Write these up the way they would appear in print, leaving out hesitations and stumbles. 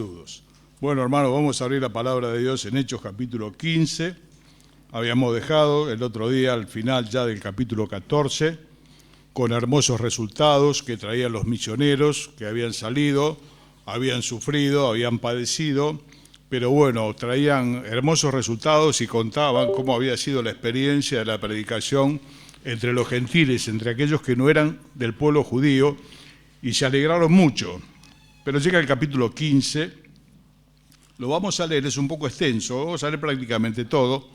Saludos. Bueno, hermanos, vamos a abrir la palabra de Dios en Hechos capítulo 15. Habíamos dejado el otro día al final ya del capítulo 14, con hermosos resultados que traían los misioneros que habían salido, habían sufrido, habían padecido, pero bueno, traían hermosos resultados y contaban cómo había sido la experiencia de la predicación entre los gentiles, entre aquellos que no eran del pueblo judío, y se alegraron mucho. Pero llega el capítulo 15, lo vamos a leer, es un poco extenso, vamos a leer prácticamente todo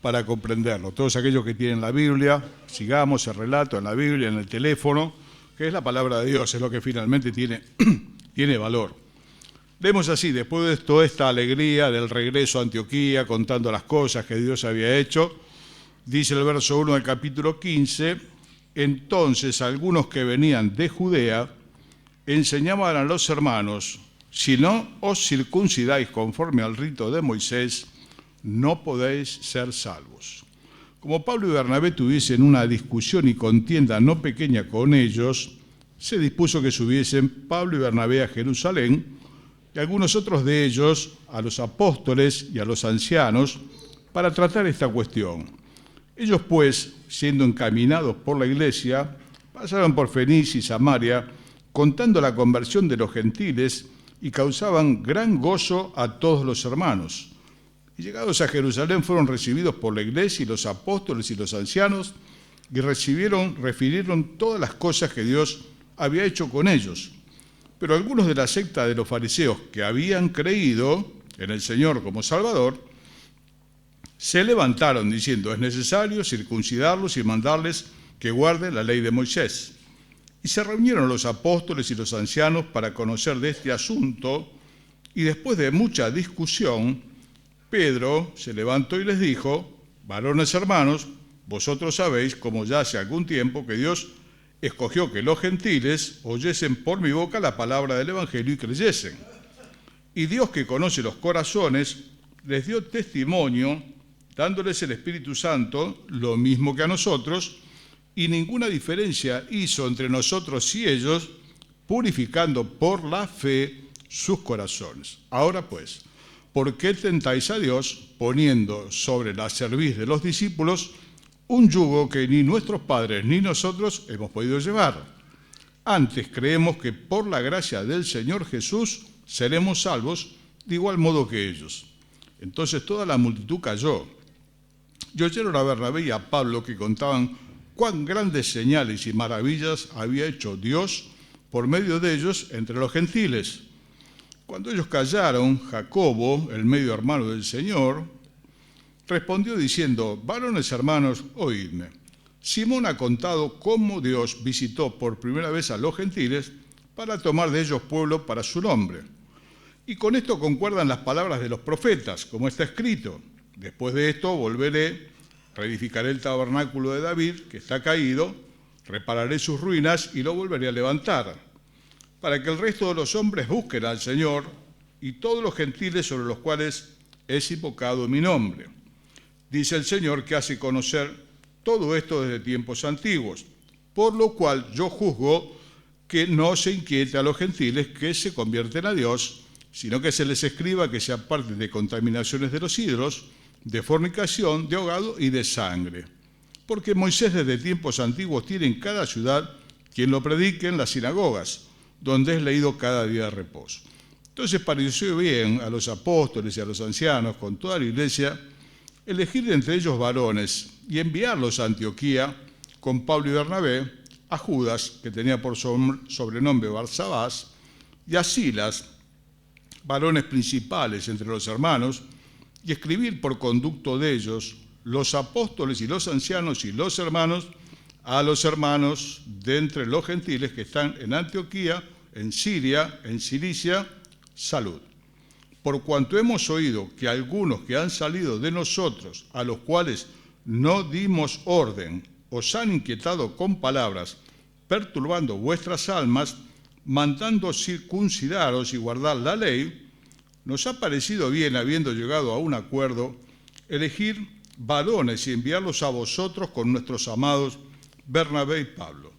para comprenderlo. Todos aquellos que tienen la Biblia, sigamos el relato en la Biblia, en el teléfono, que es la palabra de Dios, es lo que finalmente tiene valor. Vemos así, después de toda esta alegría del regreso a Antioquía, contando las cosas que Dios había hecho, dice el verso 1 del capítulo 15, entonces algunos que venían de Judea enseñaban a los hermanos, si no os circuncidáis conforme al rito de Moisés, no podéis ser salvos. Como Pablo y Bernabé tuviesen una discusión y contienda no pequeña con ellos, se dispuso que subiesen Pablo y Bernabé a Jerusalén, y algunos otros de ellos a los apóstoles y a los ancianos, para tratar esta cuestión. Ellos pues, siendo encaminados por la iglesia, pasaron por Fenicia y Samaria, contando la conversión de los gentiles, y causaban gran gozo a todos los hermanos. Y llegados a Jerusalén fueron recibidos por la iglesia y los apóstoles y los ancianos, y refirieron todas las cosas que Dios había hecho con ellos. Pero algunos de la secta de los fariseos que habían creído en el Señor como Salvador, se levantaron diciendo, es necesario circuncidarlos y mandarles que guarden la ley de Moisés. Y se reunieron los apóstoles y los ancianos para conocer de este asunto, y después de mucha discusión, Pedro se levantó y les dijo, varones hermanos, vosotros sabéis, como ya hace algún tiempo, que Dios escogió que los gentiles oyesen por mi boca la palabra del Evangelio y creyesen. Y Dios, que conoce los corazones, les dio testimonio, dándoles el Espíritu Santo, lo mismo que a nosotros, y ninguna diferencia hizo entre nosotros y ellos, purificando por la fe sus corazones. Ahora pues, ¿por qué tentáis a Dios, poniendo sobre la cerviz de los discípulos un yugo que ni nuestros padres ni nosotros hemos podido llevar? Antes creemos que por la gracia del Señor Jesús seremos salvos, de igual modo que ellos. Entonces toda la multitud cayó, y oyeron a Bernabé y a Pablo que contaban cuán grandes señales y maravillas había hecho Dios por medio de ellos entre los gentiles. Cuando ellos callaron, Jacobo, el medio hermano del Señor, respondió diciendo, varones hermanos, oídme. Simón ha contado cómo Dios visitó por primera vez a los gentiles para tomar de ellos pueblo para su nombre. Y con esto concuerdan las palabras de los profetas, como está escrito. Después de esto volveré, reedificaré el tabernáculo de David, que está caído, repararé sus ruinas y lo volveré a levantar, para que el resto de los hombres busquen al Señor y todos los gentiles sobre los cuales es invocado mi nombre. Dice el Señor que hace conocer todo esto desde tiempos antiguos, por lo cual yo juzgo que no se inquiete a los gentiles que se convierten a Dios, sino que se les escriba que se aparten de contaminaciones de los ídolos, de fornicación, de ahogado y de sangre. Porque Moisés desde tiempos antiguos tiene en cada ciudad quien lo predique en las sinagogas, donde es leído cada día de reposo. Entonces pareció bien a los apóstoles y a los ancianos, con toda la iglesia, elegir de entre ellos varones y enviarlos a Antioquía con Pablo y Bernabé, a Judas, que tenía por sobrenombre Barsabás, y a Silas, varones principales entre los hermanos, y escribir por conducto de ellos, los apóstoles y los ancianos y los hermanos, a los hermanos de entre los gentiles que están en Antioquía, en Siria, en Cilicia, salud. Por cuanto hemos oído que algunos que han salido de nosotros, a los cuales no dimos orden, os han inquietado con palabras, perturbando vuestras almas, mandando circuncidaros y guardar la ley, nos ha parecido bien, habiendo llegado a un acuerdo, elegir varones y enviarlos a vosotros con nuestros amados Bernabé y Pablo,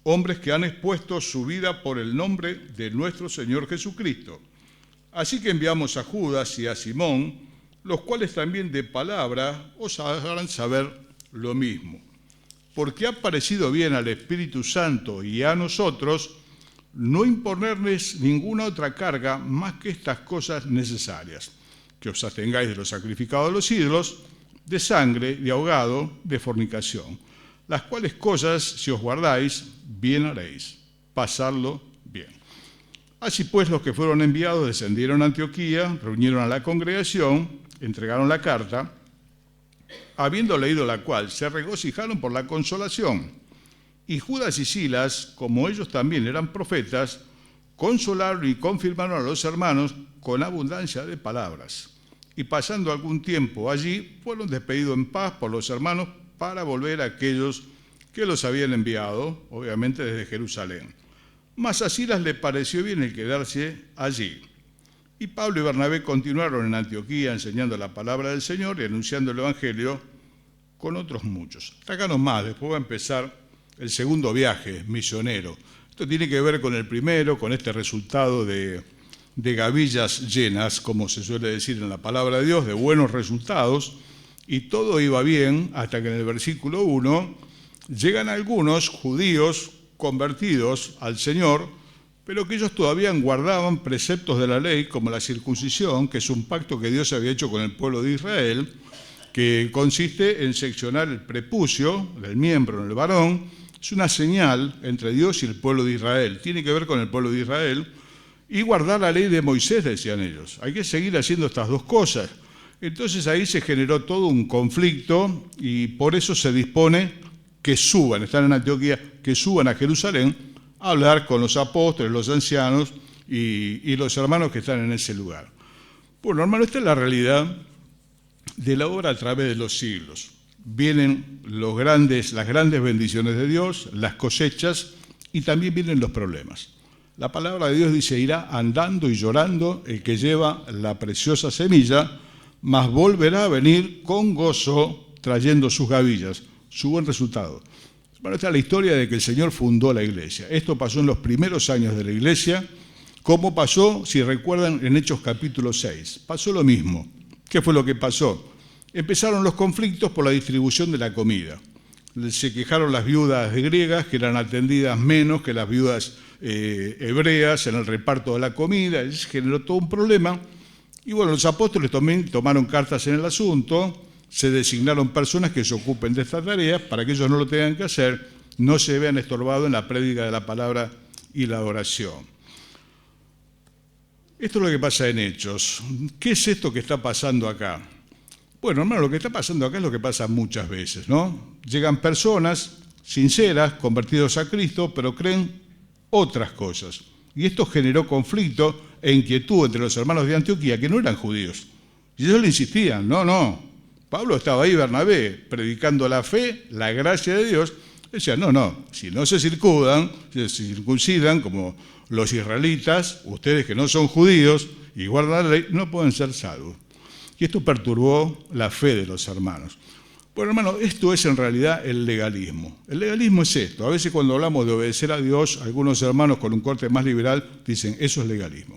hombres que han expuesto su vida por el nombre de nuestro Señor Jesucristo, Así que enviamos a Judas y a Simón, los cuales también de palabra os harán saber lo mismo. Porque ha parecido bien al Espíritu Santo y a nosotros no imponerles ninguna otra carga más que estas cosas necesarias: que os abstengáis de los sacrificados de los ídolos, de sangre, de ahogado, de fornicación. Las cuales cosas, si os guardáis, bien haréis, pasadlo bien. Así pues, los que fueron enviados descendieron a Antioquía, reunieron a la congregación, entregaron la carta, habiendo leído la cual, se regocijaron por la consolación. Y Judas y Silas, como ellos también eran profetas, consolaron y confirmaron a los hermanos con abundancia de palabras. Y pasando algún tiempo allí, fueron despedidos en paz por los hermanos para volver a aquellos que los habían enviado, obviamente desde Jerusalén. Mas a Silas le pareció bien el quedarse allí. Y Pablo y Bernabé continuaron en Antioquía enseñando la palabra del Señor y anunciando el Evangelio con otros muchos. Hasta acá nomás, después va a empezar el segundo viaje misionero. Esto tiene que ver con el primero, con este resultado de gavillas llenas, como se suele decir en la palabra de Dios, de buenos resultados, y todo iba bien hasta que en el versículo 1 llegan algunos judíos convertidos al Señor, pero que ellos todavía guardaban preceptos de la ley, como la circuncisión, que es un pacto que Dios había hecho con el pueblo de Israel, que consiste en seccionar el prepucio del miembro en el varón. Es una señal entre Dios y el pueblo de Israel. Tiene que ver con el pueblo de Israel. Y guardar la ley de Moisés, decían ellos. Hay que seguir haciendo estas dos cosas. Entonces ahí se generó todo un conflicto y por eso se dispone que suban, están en Antioquía, que suban a Jerusalén a hablar con los apóstoles, los ancianos y los hermanos que están en ese lugar. Bueno, hermano, esta es la realidad de la obra a través de los siglos. Vienen las grandes bendiciones de Dios, las cosechas, y también vienen los problemas. La palabra de Dios dice: irá andando y llorando el que lleva la preciosa semilla, mas volverá a venir con gozo trayendo sus gavillas, su buen resultado. Bueno, esta es la historia de que el Señor fundó la iglesia. Esto pasó en los primeros años de la iglesia, como pasó, si recuerdan, en Hechos capítulo 6. Pasó lo mismo. ¿Qué fue lo que pasó? Empezaron los conflictos por la distribución de la comida. Se quejaron las viudas griegas, que eran atendidas menos que las viudas hebreas en el reparto de la comida. Se generó todo un problema. Y bueno, los apóstoles también tomaron cartas en el asunto, se designaron personas que se ocupen de esta tarea para que ellos no lo tengan que hacer, no se vean estorbados en la prédica de la palabra y la oración. Esto es lo que pasa en Hechos. ¿Qué es esto que está pasando acá? Bueno, hermano, lo que está pasando acá es lo que pasa muchas veces, ¿no? Llegan personas sinceras, convertidos a Cristo, pero creen otras cosas. Y esto generó conflicto e inquietud entre los hermanos de Antioquía, que no eran judíos. Y ellos le insistían: no. Pablo estaba ahí, Bernabé, predicando la fe, la gracia de Dios. Decían: no, si no se circuncidan como los israelitas, ustedes que no son judíos y guardan la ley, no pueden ser salvos. Y esto perturbó la fe de los hermanos. Bueno, hermano, esto es en realidad el legalismo. El legalismo es esto. A veces cuando hablamos de obedecer a Dios, algunos hermanos con un corte más liberal dicen: eso es legalismo.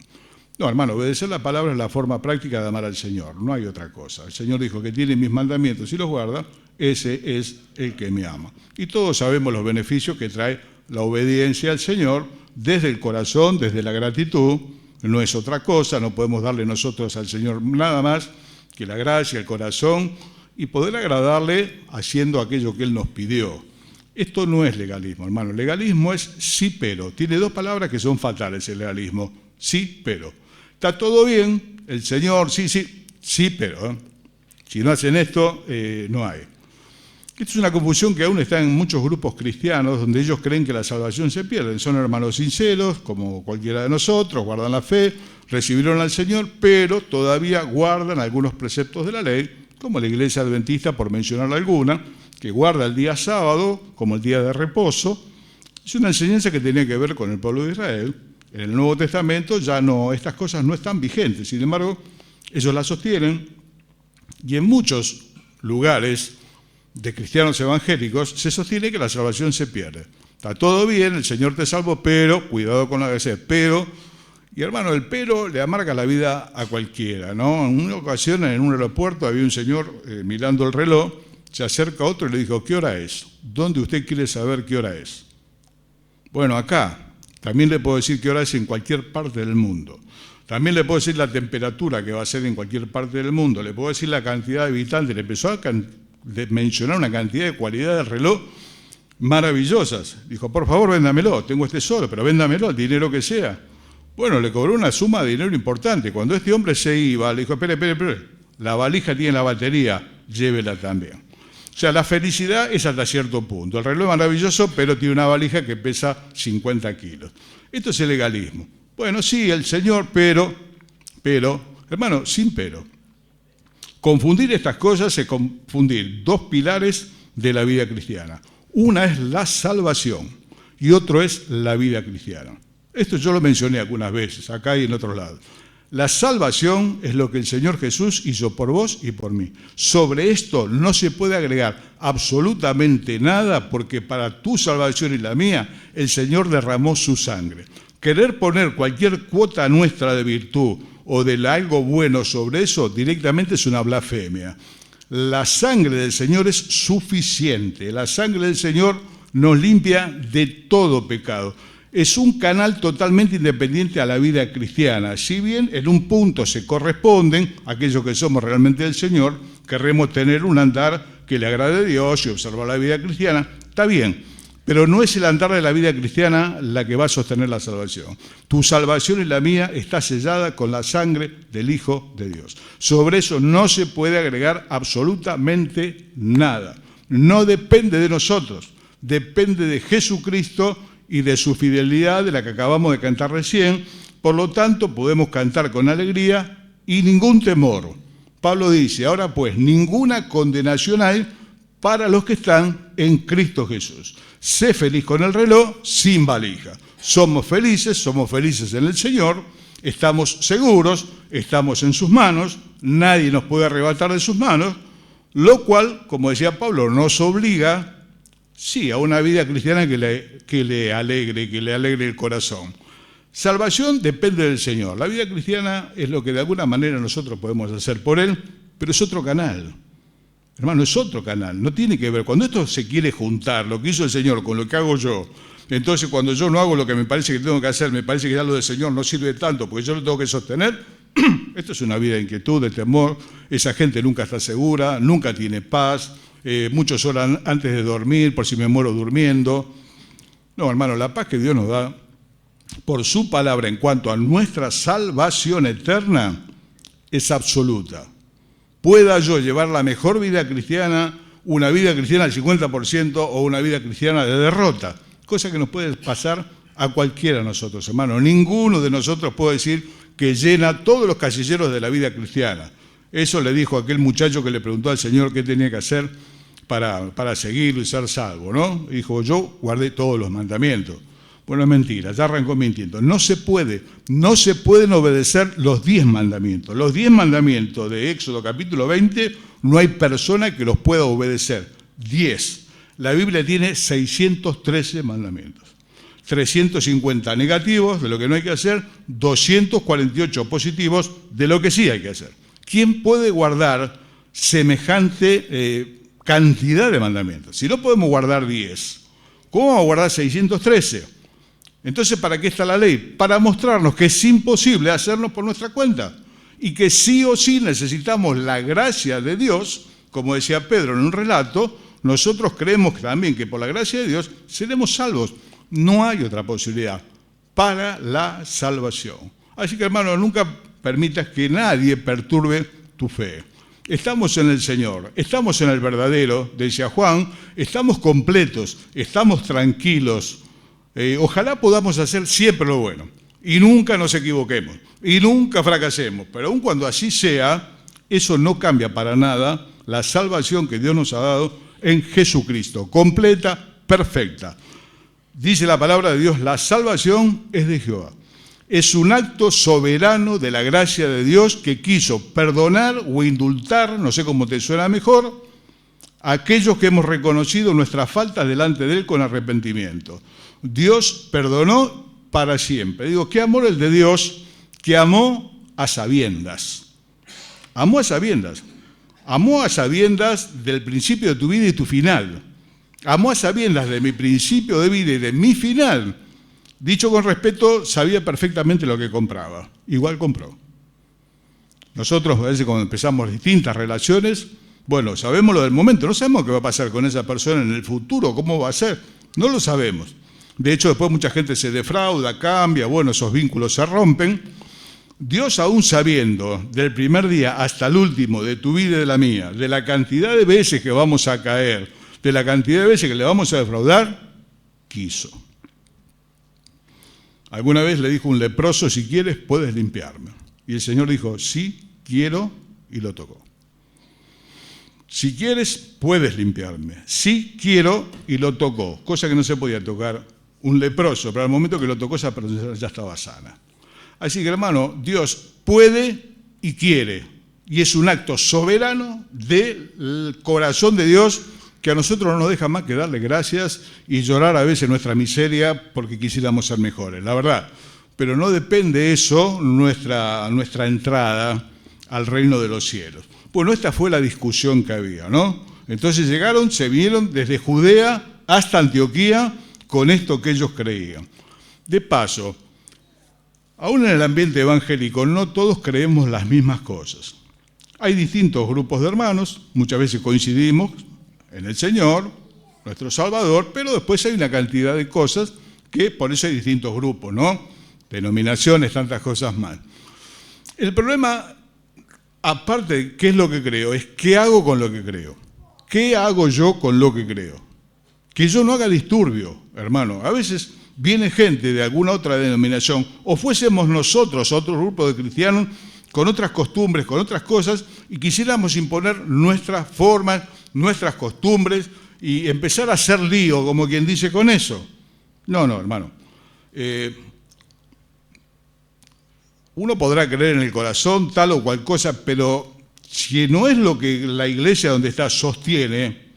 No, hermano, obedecer la palabra es la forma práctica de amar al Señor, no hay otra cosa. El Señor dijo que tiene mis mandamientos y los guarda, ese es el que me ama. Y todos sabemos los beneficios que trae la obediencia al Señor desde el corazón, desde la gratitud. No es otra cosa, no podemos darle nosotros al Señor nada más que la gracia, el corazón, y poder agradarle haciendo aquello que Él nos pidió. Esto no es legalismo, hermano. Legalismo es sí, pero. Tiene dos palabras que son fatales el legalismo. Sí, pero. Está todo bien, el Señor, sí, pero. Si no hacen esto, no hay. Esto es una confusión que aún está en muchos grupos cristianos, donde ellos creen que la salvación se pierde. Son hermanos sinceros, como cualquiera de nosotros, guardan la fe, recibieron al Señor, pero todavía guardan algunos preceptos de la ley, como la Iglesia Adventista, por mencionar alguna, que guarda el día sábado como el día de reposo. Es una enseñanza que tenía que ver con el pueblo de Israel. En el Nuevo Testamento ya no, estas cosas no están vigentes, sin embargo, ellos las sostienen, y en muchos lugares de cristianos evangélicos se sostiene que la salvación se pierde. Está todo bien, el Señor te salvó, pero cuidado con la gracia, pero, Y hermano, el pero le amarga la vida a cualquiera, ¿no? En una ocasión, en un aeropuerto, había un señor mirando el reloj, se acerca a otro y le dijo, ¿qué hora es? ¿Dónde usted quiere saber qué hora es? Bueno, acá. También le puedo decir qué hora es en cualquier parte del mundo. También le puedo decir la temperatura que va a ser en cualquier parte del mundo. Le puedo decir la cantidad de habitantes. Le empezó a mencionar una cantidad de cualidades del reloj maravillosas. Dijo, por favor, véndamelo. Tengo este solo, pero véndamelo, el dinero que sea. Bueno, le cobró una suma de dinero importante. Cuando este hombre se iba, le dijo, espere. La valija tiene la batería, llévela también. O sea, la felicidad es hasta cierto punto. El reloj es maravilloso, pero tiene una valija que pesa 50 kilos. Esto es el legalismo. Bueno, sí, el Señor, pero, hermano, sin pero. Confundir estas cosas es confundir dos pilares de la vida cristiana. Una es la salvación y otro es la vida cristiana. Esto yo lo mencioné algunas veces, acá y en otros lados. La salvación es lo que el Señor Jesús hizo por vos y por mí. Sobre esto no se puede agregar absolutamente nada porque para tu salvación y la mía el Señor derramó su sangre. Querer poner cualquier cuota nuestra de virtud o de algo bueno sobre eso directamente es una blasfemia. La sangre del Señor es suficiente. La sangre del Señor nos limpia de todo pecado. Es un canal totalmente independiente a la vida cristiana. Si bien en un punto se corresponden, aquellos que somos realmente del Señor, querremos tener un andar que le agrade a Dios y observar la vida cristiana, está bien, pero no es el andar de la vida cristiana la que va a sostener la salvación. Tu salvación y la mía está sellada con la sangre del Hijo de Dios. Sobre eso no se puede agregar absolutamente nada. No depende de nosotros, depende de Jesucristo y de su fidelidad, de la que acabamos de cantar recién. Por lo tanto, podemos cantar con alegría y ningún temor. Pablo dice, ahora pues, ninguna condenación hay para los que están en Cristo Jesús. Sé feliz con el reloj, sin valija. Somos felices en el Señor, estamos seguros, estamos en sus manos, nadie nos puede arrebatar de sus manos, lo cual, como decía Pablo, nos obliga sí, a una vida cristiana que le alegre el corazón. Salvación depende del Señor. La vida cristiana es lo que de alguna manera nosotros podemos hacer por Él, pero es otro canal. Hermano, es otro canal, no tiene que ver. Cuando esto se quiere juntar, lo que hizo el Señor con lo que hago yo, entonces cuando yo no hago lo que me parece que tengo que hacer, me parece que ya lo del Señor no sirve tanto, porque yo lo tengo que sostener, esto es una vida de inquietud, de temor. Esa gente nunca está segura, nunca tiene paz. Muchos oran antes de dormir, por si me muero durmiendo. No, hermano, la paz que Dios nos da por su palabra en cuanto a nuestra salvación eterna es absoluta. Pueda yo llevar la mejor vida cristiana, una vida cristiana al 50% o una vida cristiana de derrota, cosa que nos puede pasar a cualquiera de nosotros, hermano. Ninguno de nosotros puede decir que llena todos los casilleros de la vida cristiana. Eso le dijo aquel muchacho que le preguntó al Señor qué tenía que hacer para seguirlo y ser salvo, ¿no? Y dijo, yo guardé todos los mandamientos. Bueno, es mentira, ya arrancó mintiendo. No se pueden obedecer los 10 mandamientos. Los 10 mandamientos de Éxodo capítulo 20, no hay persona que los pueda obedecer. 10. La Biblia tiene 613 mandamientos. 350 negativos de lo que no hay que hacer, 248 positivos de lo que sí hay que hacer. ¿Quién puede guardar semejante cantidad de mandamientos? Si no podemos guardar 10, ¿cómo vamos a guardar 613? Entonces, ¿para qué está la ley? Para mostrarnos que es imposible hacernos por nuestra cuenta y que sí o sí necesitamos la gracia de Dios, como decía Pedro en un relato. Nosotros creemos también que por la gracia de Dios seremos salvos. No hay otra posibilidad para la salvación. Así que, hermano, nunca permitas que nadie perturbe tu fe. Estamos en el Señor, estamos en el verdadero, decía Juan, estamos completos, estamos tranquilos. Ojalá podamos hacer siempre lo bueno y nunca nos equivoquemos y nunca fracasemos. Pero aun cuando así sea, eso no cambia para nada la salvación que Dios nos ha dado en Jesucristo, completa, perfecta. Dice la palabra de Dios, la salvación es de Jehová. Es un acto soberano de la gracia de Dios que quiso perdonar o indultar, no sé cómo te suena mejor, a aquellos que hemos reconocido nuestras faltas delante de Él con arrepentimiento. Dios perdonó para siempre. Digo, qué amor el de Dios que amó a sabiendas. Amó a sabiendas. Amó a sabiendas del principio de tu vida y tu final. Amó a sabiendas de mi principio de vida y de mi final. Dicho con respeto, sabía perfectamente lo que compraba. Igual compró. Nosotros a veces cuando empezamos distintas relaciones, bueno, sabemos lo del momento, no sabemos qué va a pasar con esa persona en el futuro, cómo va a ser, no lo sabemos. De hecho, después mucha gente se defrauda, cambia, bueno, esos vínculos se rompen. Dios, aún sabiendo del primer día hasta el último de tu vida y de la mía, de la cantidad de veces que vamos a caer, de la cantidad de veces que le vamos a defraudar, quiso. Alguna vez le dijo un leproso, si quieres puedes limpiarme. Y el Señor dijo, sí, quiero, y lo tocó. Si quieres, puedes limpiarme. Sí, quiero, y lo tocó. Cosa que no se podía tocar un leproso, pero al momento que lo tocó esa persona ya estaba sana. Así que, hermano, Dios puede y quiere. Y es un acto soberano del corazón de Dios que a nosotros no nos deja más que darle gracias y llorar a veces nuestra miseria porque quisiéramos ser mejores, la verdad. Pero no depende eso nuestra entrada al reino de los cielos. Bueno, esta fue la discusión que había, ¿no? Entonces se vinieron desde Judea hasta Antioquía con esto que ellos creían. De paso, aún en el ambiente evangélico no todos creemos las mismas cosas. Hay distintos grupos de hermanos, muchas veces coincidimos en el Señor, nuestro Salvador, pero después hay una cantidad de cosas que por eso hay distintos grupos, ¿no? Denominaciones, tantas cosas más. El problema, aparte de qué es lo que creo, es qué hago con lo que creo. ¿Qué hago yo con lo que creo? Que yo no haga disturbio, hermano. A veces viene gente de alguna otra denominación, o fuésemos nosotros, otro grupo de cristianos, con otras costumbres, con otras cosas, y quisiéramos imponer nuestras formas, nuestras costumbres, y empezar a hacer lío, como quien dice, con eso. No, hermano. Uno podrá creer en el corazón tal o cual cosa, pero si no es lo que la iglesia donde está sostiene,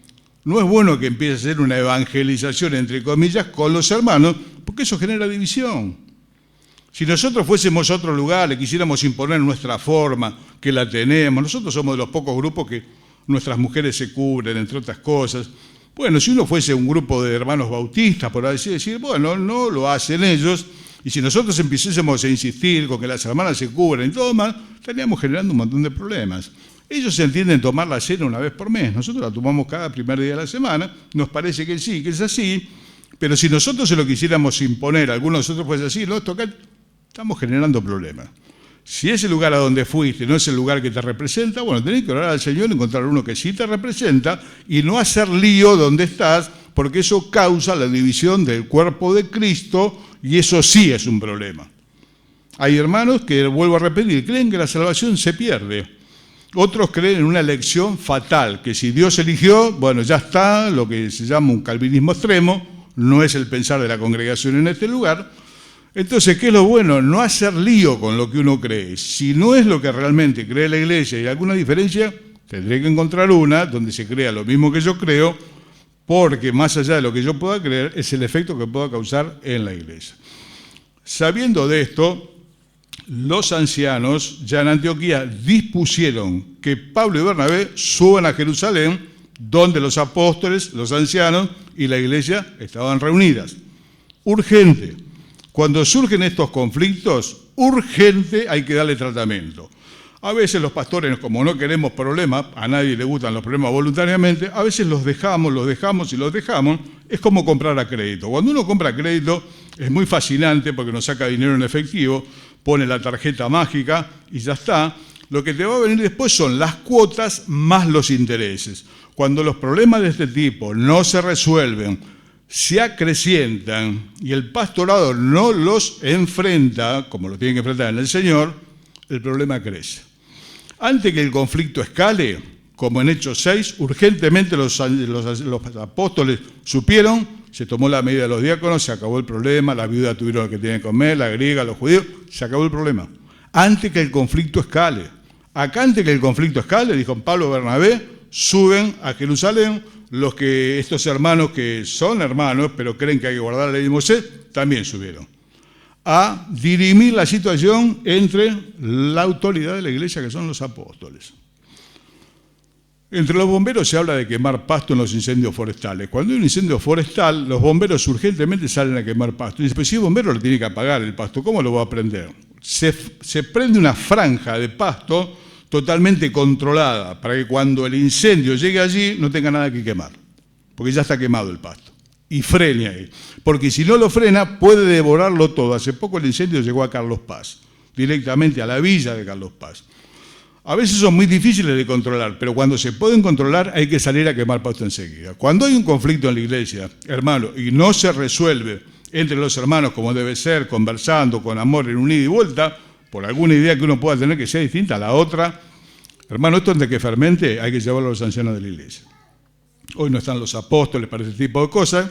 no es bueno que empiece a hacer una evangelización, entre comillas, con los hermanos, porque eso genera división. Si nosotros fuésemos a otro lugar, le quisiéramos imponer nuestra forma, que la tenemos, nosotros somos de los pocos grupos que nuestras mujeres se cubren, entre otras cosas. Bueno, si uno fuese un grupo de hermanos bautistas, por así decir, bueno, no lo hacen ellos, y si nosotros empezásemos a insistir con que las hermanas se cubren y todo más, estaríamos generando un montón de problemas. Ellos se entienden tomar la cena una vez por mes, nosotros la tomamos cada primer día de la semana, nos parece que sí, que es así, pero si nosotros se lo quisiéramos imponer, algunos de nosotros fuese así, no, estamos generando problemas. Si ese lugar a donde fuiste no es el lugar que te representa, bueno, tenés que orar al Señor y encontrar uno que sí te representa y no hacer lío donde estás, porque eso causa la división del cuerpo de Cristo y eso sí es un problema. Hay hermanos que, vuelvo a repetir, creen que la salvación se pierde. Otros creen en una elección fatal, que si Dios eligió, bueno, ya está, lo que se llama un calvinismo extremo, no es el pensar de la congregación en este lugar. Entonces, ¿qué es lo bueno? No hacer lío con lo que uno cree. Si no es lo que realmente cree la iglesia y hay alguna diferencia, tendré que encontrar una donde se crea lo mismo que yo creo, porque más allá de lo que yo pueda creer, es el efecto que pueda causar en la iglesia. Sabiendo de esto, los ancianos ya en Antioquía dispusieron que Pablo y Bernabé suban a Jerusalén, donde los apóstoles, los ancianos y la iglesia estaban reunidas. Urgente. Cuando surgen estos conflictos, urgente hay que darle tratamiento. A veces los pastores, como no queremos problemas, a nadie le gustan los problemas voluntariamente, a veces los dejamos. Es como comprar a crédito. Cuando uno compra a crédito es muy fascinante porque nos saca dinero en efectivo, pone la tarjeta mágica y ya está. Lo que te va a venir después son las cuotas más los intereses. Cuando los problemas de este tipo no se resuelven, se acrecientan y el pastorado no los enfrenta, como lo tienen que enfrentar en el Señor, el problema crece. Antes que el conflicto escale, como en Hechos 6, urgentemente los apóstoles supieron, se tomó la medida de los diáconos, se acabó el problema, las viudas tuvieron lo que tienen que comer, la griega, los judíos, se acabó el problema. Antes que el conflicto escale. Acá antes que el conflicto escale, dijo Pablo y Bernabé, suben a Jerusalén, estos hermanos que son hermanos, pero creen que hay que guardar la ley de Moisés, también subieron. a dirimir la situación entre la autoridad de la iglesia, que son los apóstoles. Entre los bomberos se habla de quemar pasto en los incendios forestales. Cuando hay un incendio forestal, los bomberos urgentemente salen a quemar pasto. Y dicen, pues si el bombero lo tiene que apagar el pasto, ¿cómo lo va a prender? Se prende una franja de pasto totalmente controlada para que cuando el incendio llegue allí no tenga nada que quemar, porque ya está quemado el pasto. Y frene ahí, porque si no lo frena puede devorarlo todo. Hace poco el incendio llegó a Carlos Paz, directamente a la villa de Carlos Paz. A veces son muy difíciles de controlar, pero cuando se pueden controlar hay que salir a quemar pasto enseguida. Cuando hay un conflicto en la iglesia, hermano, y no se resuelve entre los hermanos como debe ser, conversando, con amor, en un ida y vuelta, por alguna idea que uno pueda tener que sea distinta a la otra, hermano, esto antes que fermente hay que llevarlo a los ancianos de la iglesia. Hoy no están los apóstoles para ese tipo de cosas,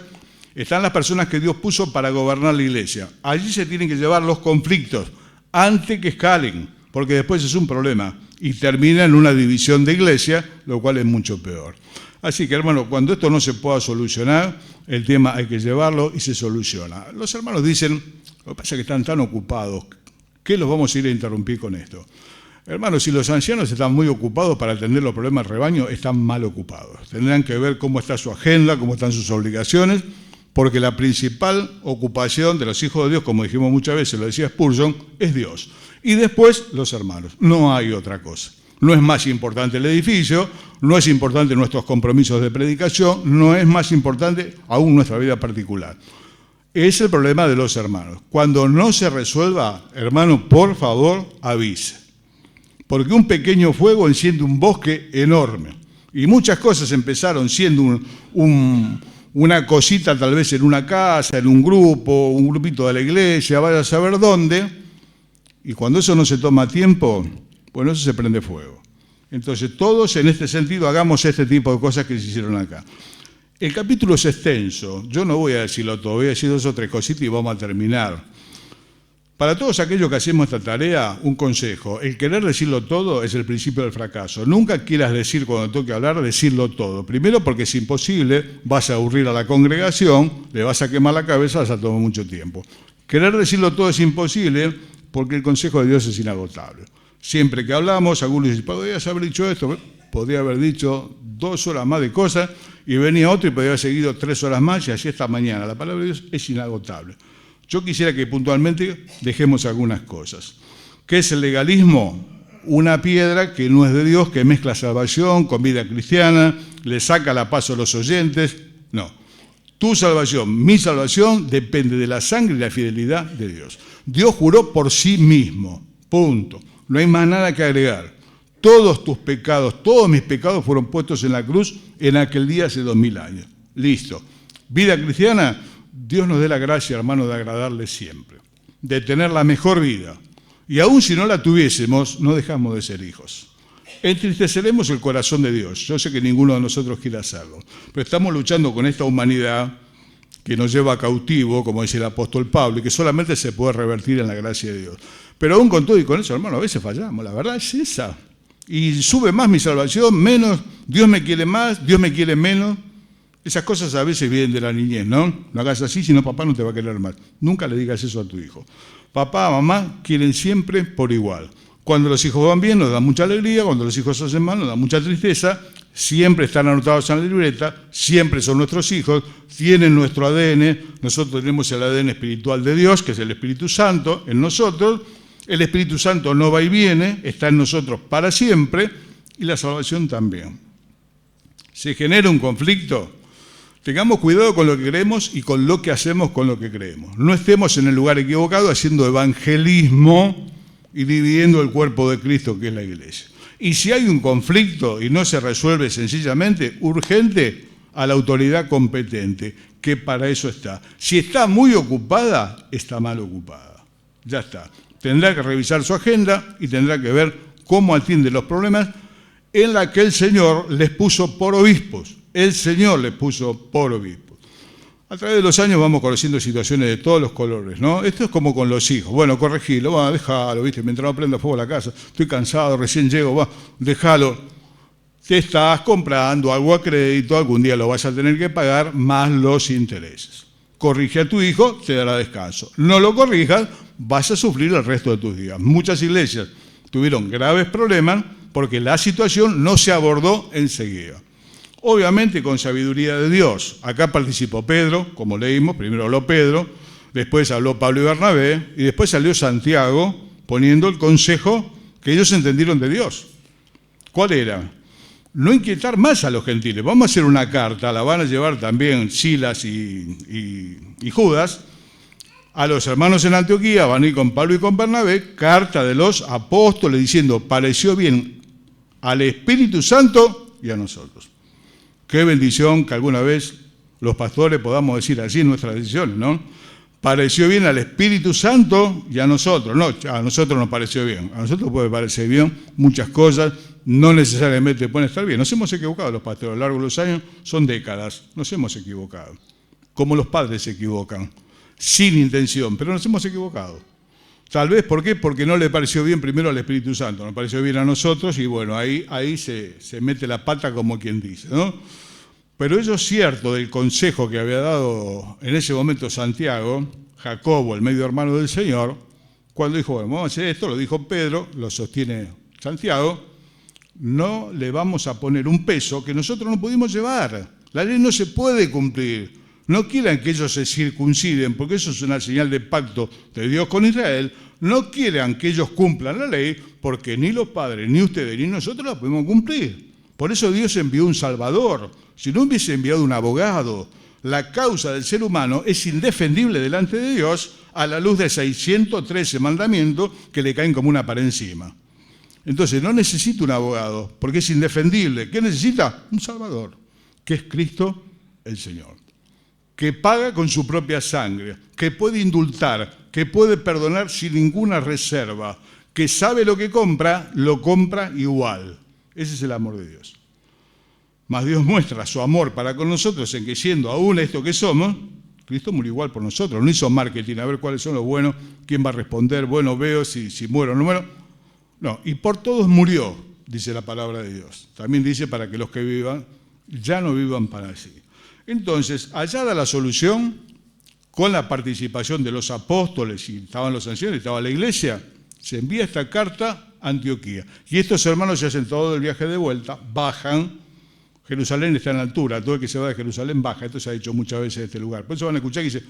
están las personas que Dios puso para gobernar la iglesia. Allí se tienen que llevar los conflictos antes que escalen, porque después es un problema y termina en una división de iglesia, lo cual es mucho peor. Así que, hermano, cuando esto no se pueda solucionar, el tema hay que llevarlo y se soluciona. Los hermanos dicen, lo que pasa es que están tan ocupados, ¿qué los vamos a ir a interrumpir con esto? Hermanos, si los ancianos están muy ocupados para atender los problemas del rebaño, están mal ocupados. Tendrán que ver cómo está su agenda, cómo están sus obligaciones, porque la principal ocupación de los hijos de Dios, como dijimos muchas veces, lo decía Spurgeon, es Dios. Y después los hermanos, no hay otra cosa. No es más importante el edificio, no es importante nuestros compromisos de predicación, no es más importante aún nuestra vida particular. Es el problema de los hermanos. Cuando no se resuelva, hermano, por favor, avise. Porque un pequeño fuego enciende un bosque enorme. Y muchas cosas empezaron siendo una cosita tal vez en una casa, en un grupo, un grupito de la iglesia, vaya a saber dónde. Y cuando eso no se toma tiempo, bueno, eso se prende fuego. Entonces, todos en este sentido hagamos este tipo de cosas que se hicieron acá. El capítulo es extenso, yo no voy a decirlo todo, voy a decir 2 o 3 cositas y vamos a terminar. Para todos aquellos que hacemos esta tarea, un consejo: el querer decirlo todo es el principio del fracaso. Nunca quieras decir cuando toque hablar, decirlo todo. Primero porque es imposible, vas a aburrir a la congregación, le vas a quemar la cabeza, vas a tomar mucho tiempo. Querer decirlo todo es imposible porque el consejo de Dios es inagotable. Siempre que hablamos, algunos dicen, podrías haber dicho esto, podría haber dicho 2 horas más de cosas, y venía otro y podría haber seguido 3 horas más, y así esta mañana. La palabra de Dios es inagotable. Yo quisiera que puntualmente dejemos algunas cosas. ¿Qué es el legalismo? Una piedra que no es de Dios, que mezcla salvación con vida cristiana, le saca la paz a los oyentes. No. Tu salvación, mi salvación, depende de la sangre y la fidelidad de Dios. Dios juró por sí mismo, punto. No hay más nada que agregar. Todos tus pecados, todos mis pecados fueron puestos en la cruz en aquel día hace 2000 años. Listo. Vida cristiana, Dios nos dé la gracia, hermano, de agradarle siempre, de tener la mejor vida. Y aun si no la tuviésemos, no dejamos de ser hijos. Entristeceremos el corazón de Dios. Yo sé que ninguno de nosotros quiere hacerlo, pero estamos luchando con esta humanidad que nos lleva cautivo, como dice el apóstol Pablo, y que solamente se puede revertir en la gracia de Dios. Pero aún con todo y con eso, hermano, a veces fallamos, la verdad es esa. Y sube más mi salvación, menos, Dios me quiere más, Dios me quiere menos. Esas cosas a veces vienen de la niñez, ¿no? No hagas así, si no papá no te va a querer más. Nunca le digas eso a tu hijo. Papá, mamá quieren siempre por igual. Cuando los hijos van bien nos da mucha alegría, cuando los hijos hacen mal nos da mucha tristeza. Siempre están anotados en la libreta, siempre son nuestros hijos, tienen nuestro ADN. Nosotros tenemos el ADN espiritual de Dios, que es el Espíritu Santo, en nosotros. El Espíritu Santo no va y viene, está en nosotros para siempre, y la salvación también. Se genera un conflicto. Tengamos cuidado con lo que creemos y con lo que hacemos con lo que creemos. No estemos en el lugar equivocado haciendo evangelismo y dividiendo el cuerpo de Cristo, que es la iglesia. Y si hay un conflicto y no se resuelve sencillamente, urgente, a la autoridad competente, que para eso está. Si está muy ocupada, está mal ocupada. Ya está. Tendrá que revisar su agenda y tendrá que ver cómo atiende los problemas en la que el Señor les puso por obispos. El Señor les puso por obispos. A través de los años vamos conociendo situaciones de todos los colores, ¿no? Esto es como con los hijos. Bueno, corregilo, va, déjalo, ¿viste? Mientras no prenda fuego la casa, estoy cansado, recién llego, va, déjalo. Te estás comprando algo a crédito, algún día lo vas a tener que pagar, más los intereses. corrige a tu hijo, te dará descanso. No lo corrijas, vas a sufrir el resto de tus días. Muchas iglesias tuvieron graves problemas porque la situación no se abordó enseguida. Obviamente con sabiduría de Dios. Acá participó Pedro, como leímos, primero habló Pedro, después habló Pablo y Bernabé, y después salió Santiago poniendo el consejo que ellos entendieron de Dios. ¿Cuál era? No inquietar más a los gentiles. Vamos a hacer una carta, la van a llevar también Silas y Judas, a los hermanos en Antioquía, van a ir con Pablo y con Bernabé, carta de los apóstoles diciendo, pareció bien al Espíritu Santo y a nosotros. Qué bendición que alguna vez los pastores podamos decir así en nuestras decisiones, ¿no? Pareció bien al Espíritu Santo y a nosotros. No, a nosotros nos pareció bien. A nosotros puede parecer bien muchas cosas, no necesariamente pueden estar bien. Nos hemos equivocado los pastores a lo largo de los años, son décadas, nos hemos equivocado. Como los padres se equivocan, sin intención, pero nos hemos equivocado. Tal vez, ¿por qué? Porque no le pareció bien primero al Espíritu Santo, nos pareció bien a nosotros y bueno, ahí se mete la pata como quien dice, ¿no? Pero eso es cierto del consejo que había dado en ese momento Santiago, Jacobo, el medio hermano del Señor, cuando dijo, bueno, vamos a hacer esto, lo dijo Pedro, lo sostiene Santiago, no le vamos a poner un peso que nosotros no pudimos llevar. La ley no se puede cumplir. No quieran que ellos se circunciden, porque eso es una señal de pacto de Dios con Israel. No quieran que ellos cumplan la ley, porque ni los padres, ni ustedes, ni nosotros la podemos cumplir. Por eso Dios envió un Salvador. Si no hubiese enviado un abogado, la causa del ser humano es indefendible delante de Dios a la luz de 613 mandamientos que le caen como una pared encima. Entonces no necesita un abogado, porque es indefendible. ¿Qué necesita? Un Salvador, que es Cristo el Señor, que paga con su propia sangre, que puede indultar, que puede perdonar sin ninguna reserva, que sabe lo compra igual. Ese es el amor de Dios. Mas Dios muestra su amor para con nosotros en que siendo aún esto que somos, Cristo murió igual por nosotros. No hizo marketing, a ver cuáles son los buenos, quién va a responder, bueno, veo si muero o no muero. No, y por todos murió, dice la palabra de Dios. También dice para que los que vivan, ya no vivan para sí. Entonces, hallada la solución, con la participación de los apóstoles, y estaban los ancianos, estaba la iglesia, se envía esta carta a Antioquía. Y estos hermanos se hacen todo el viaje de vuelta, bajan. Jerusalén está en altura, todo el que se va de Jerusalén baja. Esto se ha dicho muchas veces en este lugar. Por eso van a escuchar que dice,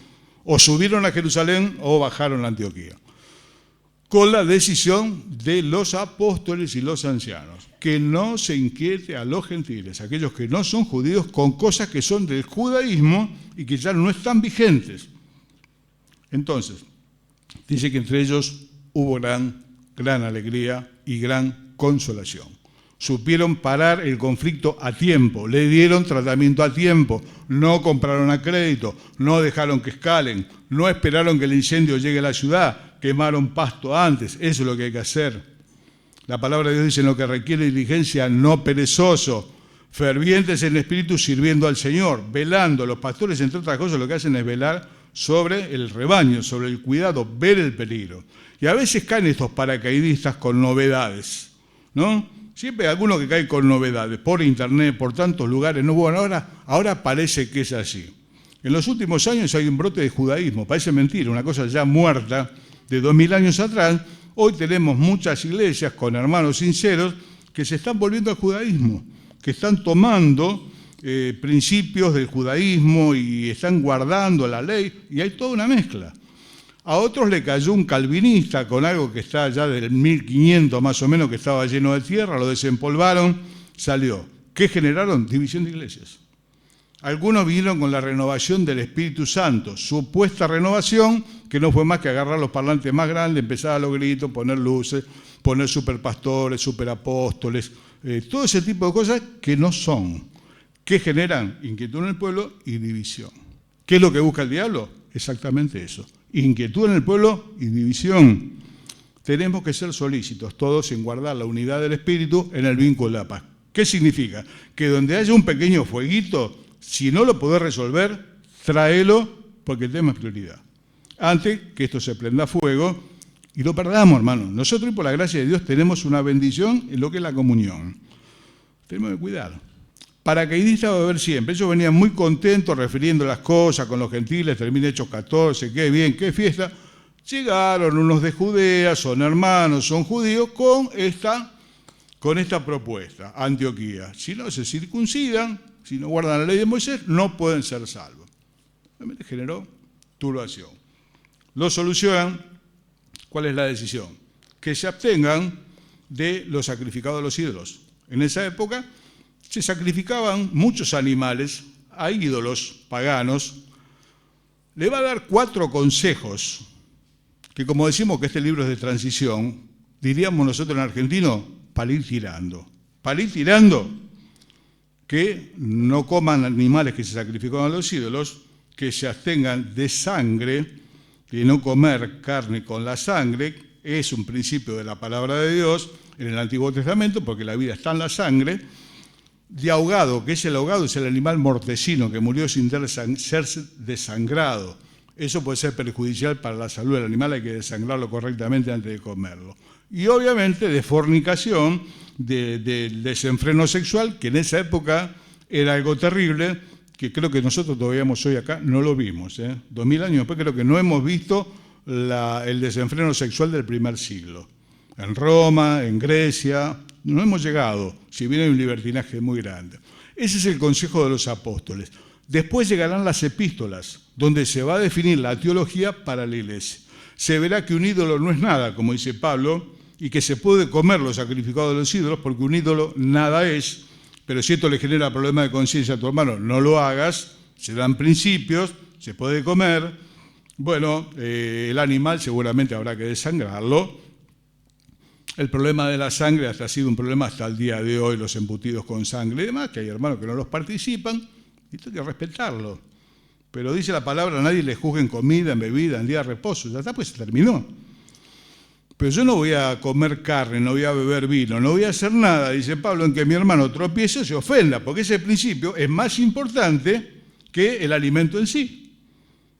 o subieron a Jerusalén o bajaron a Antioquía. Con la decisión de los apóstoles y los ancianos, que no se inquiete a los gentiles, aquellos que no son judíos, con cosas que son del judaísmo y que ya no están vigentes. Entonces, dice que entre ellos hubo gran alegría y gran consolación. Supieron parar el conflicto a tiempo, le dieron tratamiento a tiempo, no compraron a crédito, no dejaron que escalen, no esperaron que el incendio llegue a la ciudad, quemaron pasto antes. Eso es lo que hay que hacer. La palabra de Dios dice en lo que requiere diligencia, no perezoso, fervientes en espíritu sirviendo al Señor, velando. Los pastores, entre otras cosas, lo que hacen es velar sobre el rebaño, sobre el cuidado, ver el peligro. Y a veces caen estos paracaidistas con novedades, ¿no? Siempre hay algunos que caen con novedades, por internet, por tantos lugares. No, bueno, ahora parece que es así. En los últimos años hay un brote de judaísmo, parece mentira, una cosa ya muerta de 2000 años atrás. Hoy tenemos muchas iglesias con hermanos sinceros que se están volviendo al judaísmo, que están tomando principios del judaísmo y están guardando la ley, y hay toda una mezcla. A otros le cayó un calvinista con algo que está ya del 1500 más o menos, que estaba lleno de tierra, lo desempolvaron, salió. ¿Qué generaron? División de iglesias. Algunos vinieron con la renovación del Espíritu Santo, supuesta renovación, que no fue más que agarrar los parlantes más grandes, empezar a los gritos, poner luces, poner superpastores, superapóstoles, todo ese tipo de cosas que no son, que generan inquietud en el pueblo y división. ¿Qué es lo que busca el diablo? Exactamente eso. Inquietud en el pueblo y división. Tenemos que ser solícitos todos en guardar la unidad del Espíritu en el vínculo de la paz. ¿Qué significa? Que donde haya un pequeño fueguito, si no lo podés resolver, tráelo porque el tema es prioridad. Antes que esto se prenda fuego y lo perdamos, hermano. Nosotros, por la gracia de Dios, tenemos una bendición en lo que es la comunión. Tenemos que cuidar. Paracaidista va a haber siempre. Ellos venían muy contentos refiriendo las cosas con los gentiles, termina Hechos 14, qué bien, qué fiesta. Llegaron unos de Judea, son hermanos, son judíos, con esta propuesta, Antioquía. Si no se circuncidan, si no guardan la ley de Moisés, no pueden ser salvos. Realmente generó turbación. Lo solucionan. ¿Cuál es la decisión? Que se abstengan de los sacrificados a los ídolos. En esa época se sacrificaban muchos animales a ídolos paganos. Le va a dar 4 consejos, que como decimos que este libro es de transición, diríamos nosotros en argentino, para ir tirando. Para ir tirando, que no coman animales que se sacrificaban a los ídolos, que se abstengan de sangre, de no comer carne con la sangre, es un principio de la palabra de Dios en el Antiguo Testamento, porque la vida está en la sangre. De ahogado, que es el ahogado, es el animal mortecino que murió sin ser desangrado. Eso puede ser perjudicial para la salud del animal, hay que desangrarlo correctamente antes de comerlo. Y obviamente de fornicación, del desenfreno sexual, que en esa época era algo terrible, que creo que nosotros todavía hoy acá no lo vimos. 2000 años después creo que no hemos visto el desenfreno sexual del primer siglo. En Roma, en Grecia, no hemos llegado, si bien hay un libertinaje muy grande. Ese es el consejo de los apóstoles. Después llegarán las epístolas, donde se va a definir la teología para la iglesia. Se verá que un ídolo no es nada, como dice Pablo, y que se puede comer los sacrificados de los ídolos, porque un ídolo nada es. Pero si esto le genera problemas de conciencia a tu hermano, no lo hagas, se dan principios, se puede comer. Bueno, el animal seguramente habrá que desangrarlo. El problema de la sangre ha sido un problema hasta el día de hoy, los embutidos con sangre y demás, que hay hermanos que no los participan, y esto hay que respetarlo. Pero dice la palabra, nadie le juzgue en comida, en bebida, en día de reposo, ya está, pues se terminó. Pero yo no voy a comer carne, no voy a beber vino, no voy a hacer nada, dice Pablo, en que mi hermano tropiece o se ofenda, porque ese principio es más importante que el alimento en sí.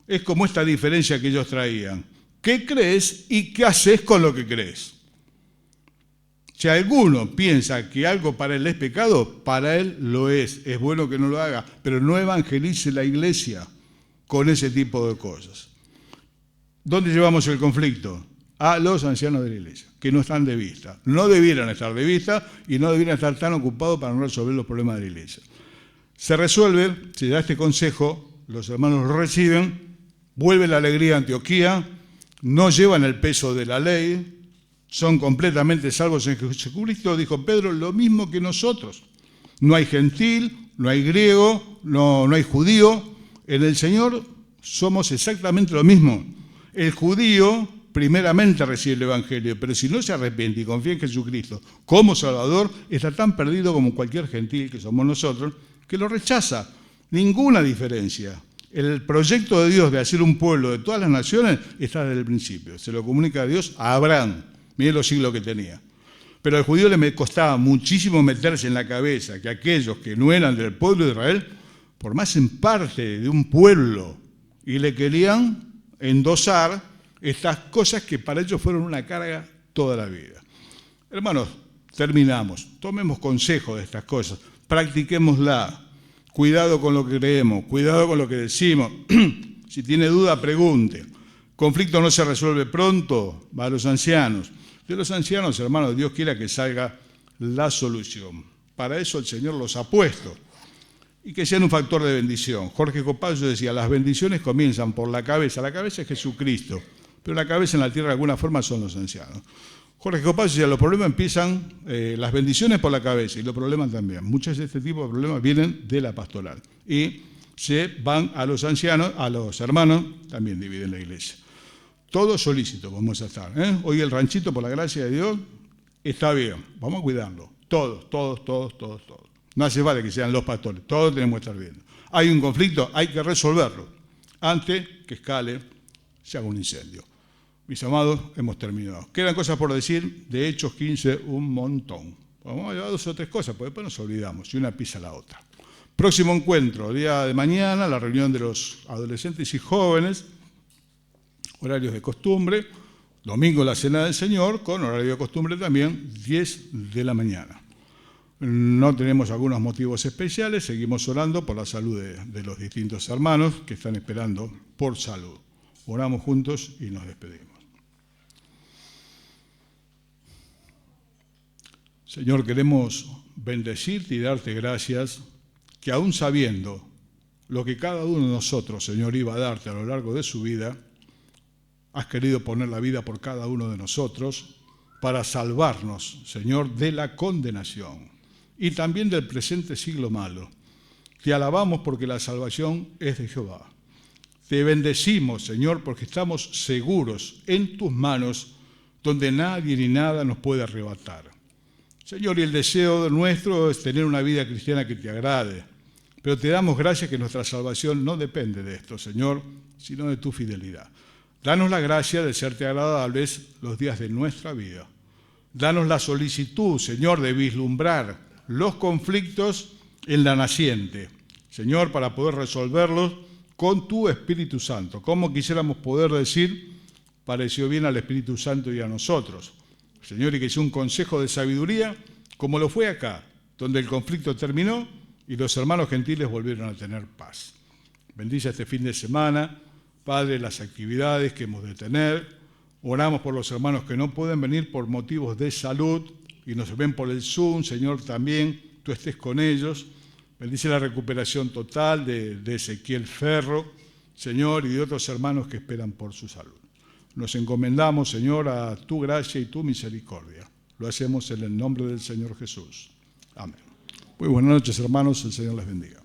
Es como esta diferencia que ellos traían. ¿Qué crees y qué haces con lo que crees? Si alguno piensa que algo para él es pecado, para él lo es bueno que no lo haga, pero no evangelice la iglesia con ese tipo de cosas. ¿Dónde llevamos el conflicto? A los ancianos de la iglesia, que no están de vista. No debieran estar de vista y no debieran estar tan ocupados para no resolver los problemas de la iglesia. Se resuelve, se da este consejo, los hermanos lo reciben, vuelve la alegría a Antioquía, no llevan el peso de la ley, son completamente salvos en Jesucristo, dijo Pedro, lo mismo que nosotros. No hay gentil, no hay griego, no hay judío. En el Señor somos exactamente lo mismo. El judío primeramente recibe el Evangelio, pero si no se arrepiente y confía en Jesucristo como Salvador, está tan perdido como cualquier gentil que somos nosotros, que lo rechaza. Ninguna diferencia. El proyecto de Dios de hacer un pueblo de todas las naciones está desde el principio. Se lo comunica a Dios a Abraham. Miren los siglos que tenía. Pero al judío le costaba muchísimo meterse en la cabeza que aquellos que no eran del pueblo de Israel formasen parte de un pueblo y le querían endosar estas cosas que para ellos fueron una carga toda la vida. Hermanos, terminamos. Tomemos consejo de estas cosas. Practiquémosla. Cuidado con lo que creemos. Cuidado con lo que decimos. Si tiene duda, pregunte. Conflicto no se resuelve pronto. Va a los ancianos. De los ancianos, hermanos, Dios quiera que salga la solución. Para eso el Señor los ha puesto. Y que sean un factor de bendición. Jorge Copallo decía, las bendiciones comienzan por la cabeza. La cabeza es Jesucristo. Pero la cabeza en la tierra de alguna forma son los ancianos. Jorge Copallo decía, los problemas empiezan, las bendiciones por la cabeza y los problemas también. Muchos de este tipo de problemas vienen de la pastoral. Y se van a los ancianos, a los hermanos, también dividen la iglesia. Todos solícitos vamos a estar. Hoy el ranchito, por la gracia de Dios, está bien. Vamos a cuidarlo. Todos. No hace falta que sean los pastores. Todos tenemos que estar viendo. Hay un conflicto, hay que resolverlo. Antes que escale, se haga un incendio. Mis amados, hemos terminado. Quedan cosas por decir. De Hechos 15, un montón. Vamos a llevar 2 o 3 cosas, porque después nos olvidamos. Y una pisa la otra. Próximo encuentro, día de mañana, la reunión de los adolescentes y jóvenes. Horarios de costumbre, domingo la cena del Señor, con horario de costumbre también, 10 de la mañana. No tenemos algunos motivos especiales, seguimos orando por la salud de los distintos hermanos que están esperando por salud. Oramos juntos y nos despedimos. Señor, queremos bendecirte y darte gracias que aún sabiendo lo que cada uno de nosotros, Señor, iba a darte a lo largo de su vida, has querido poner la vida por cada uno de nosotros para salvarnos, Señor, de la condenación y también del presente siglo malo. Te alabamos porque la salvación es de Jehová. Te bendecimos, Señor, porque estamos seguros en tus manos, donde nadie ni nada nos puede arrebatar. Señor, y el deseo nuestro es tener una vida cristiana que te agrade, pero te damos gracias que nuestra salvación no depende de esto, Señor, sino de tu fidelidad. Danos la gracia de serte agradables los días de nuestra vida. Danos la solicitud, Señor, de vislumbrar los conflictos en la naciente, Señor, para poder resolverlos con tu Espíritu Santo. Como quisiéramos poder decir, pareció bien al Espíritu Santo y a nosotros. Señor, y que sea un consejo de sabiduría, como lo fue acá, donde el conflicto terminó y los hermanos gentiles volvieron a tener paz. Bendice este fin de semana, Padre, las actividades que hemos de tener. Oramos por los hermanos que no pueden venir por motivos de salud y nos ven por el Zoom. Señor, también tú estés con ellos. Bendice la recuperación total de Ezequiel Ferro, Señor, y de otros hermanos que esperan por su salud. Nos encomendamos, Señor, a tu gracia y tu misericordia. Lo hacemos en el nombre del Señor Jesús. Amén. Muy buenas noches, hermanos. El Señor les bendiga.